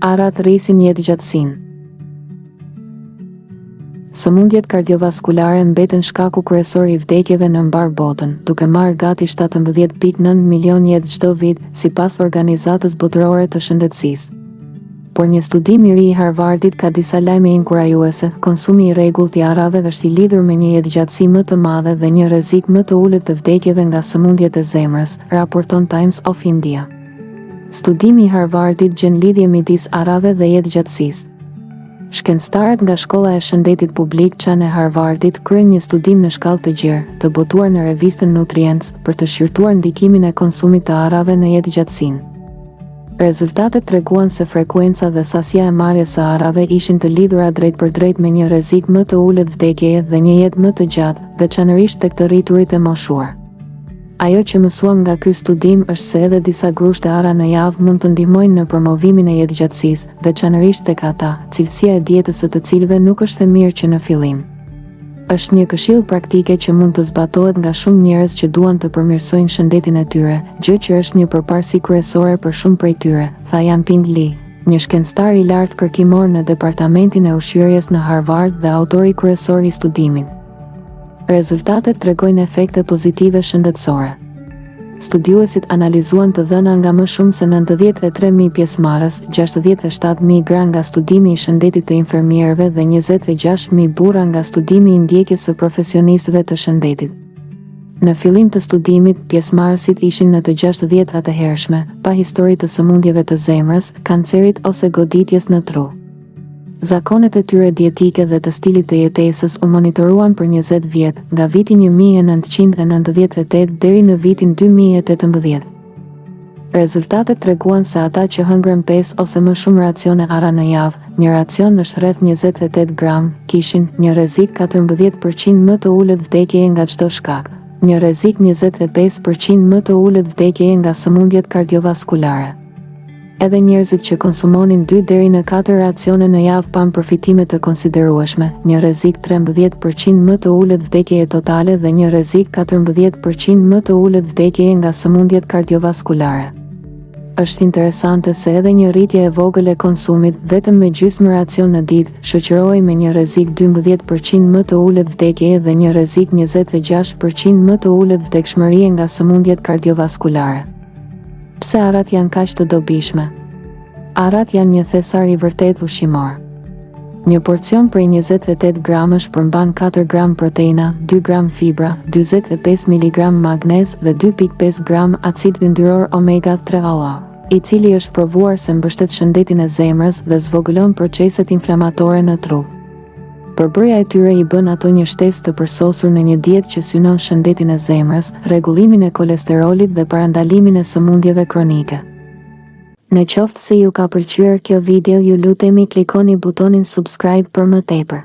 Arat rrisin jetëgjatësinë. Sëmundjet kardiovaskulare mbeten shkaku kryesor I vdekjeve në mbar botën, duke marrë gati 17.9 milion jetë çdo vit, sipas Organizatës Botërore të Shëndetësisë. Por një studim I ri I Harvardit ka disa lajme inkurajuese. Konsumi I rregullt I arave është I lidhur me një jetëgjatësi më të madhe dhe një rrezik më të ulët të vdekjeve nga sëmundjet e zemrës, raporton Times of India. Studimi I Harvardit gjen lidhje midis arave dhe jetëgjatësisë. Shkencëtarët nga Shkolla e Shëndetit Publik Chan e Harvardit kryen një studim në shkallë të gjerë, të botuar në revistën Nutrients, për të shqyrtuar ndikimin e konsumit të arave në jetëgjatësinë. Rezultatet treguan se frekuenca dhe sasia e marrjes së arave ishin të lidhura drejt për drejt me një rrezik më të ulët vdekjeje dhe një jetë më të gjatë, veçanërisht tek të rriturit e moshuar. Ajo që mësuam nga ky studim është se edhe disa grushte ara në javë mund të ndihmojnë në promovimin e jetëgjatësisë, veçanërisht tek ata, cilësia e dietës së të cilëve nuk është e mirë që në fillim. Është një këshill praktike që mund të zbatohet nga shumë njerëz që duan të përmirësojnë shëndetin e tyre, gjë që është një përparësi kryesore për shumë prej tyre, tha Yanping Lee, një shkencëtar I lartë kërkimor në departamentin e ushqyerjes në Harvard dhe autori kryesor I studimit. Rezultatet tregojnë efekte pozitive shëndetësore. Studiuesit analizuan të dhëna nga më shumë se 93.000 pjesëmarrës, 67.000 gra nga studimi I shëndetit të infermierëve dhe 26.000 burra nga studimi I ndjekjes së profesionistëve të shëndetit. Në fillim të studimit, pjesëmarrësit ishin në të 60 të hershme, pa histori të sëmundjeve të zemrës, kancerit ose goditjes në tru. Zakonet e tyre dietike dhe të stilit të jetesës u monitoruan për 20 vjet, nga viti 1998 deri në vitin 2018. Rezultatet treguan se ata që hëngrën 5 ose më shumë racione ara në javë, një racion është rreth 28 gram, kishin një rrezik 14% më të ulët vdekjeje nga çdo shkak, një rrezik 25% më të ulët vdekjeje nga sëmundjet kardiovaskulare. Edhe njerëzit që konsumonin 2 deri në 4 racione në javë pan përfitime të konsiderueshme, një rrezik 13% më të ulët vdekjeje totale dhe një rrezik 14% më të ulët vdekjeje nga sëmundjet kardiovaskulare. Është interesante se edhe një rritje e vogël e konsumit, vetëm me gjysmë racion në ditë, shoqërohej me një rrezik 12% më të ulët vdekjeje dhe një rrezik 26% më të ulët vdekshmërie nga sëmundjet kardiovaskulare. Pse arat janë kaq të dobishme? Arat janë një thesar I vërtet ushqimor. Një porcion prej 28 gramësh përmban 4 gram proteina, 2 gram fibra, 45 mg magnez dhe 2.5 gram acid yndyror omega 3, I cili është provuar se mbështet shëndetin e zemrës dhe zvogëlon proceset inflamatore në trup. Përbërja e tyre I bën ato një shtesë të përsosur në një dietë që synon shëndetin e zemrës, rregullimin e kolesterolit dhe parandalimin e sëmundjeve kronike. Në qoftë se ju ka pëlqyer kjo video, ju lutemi klikoni butonin subscribe për më tepër.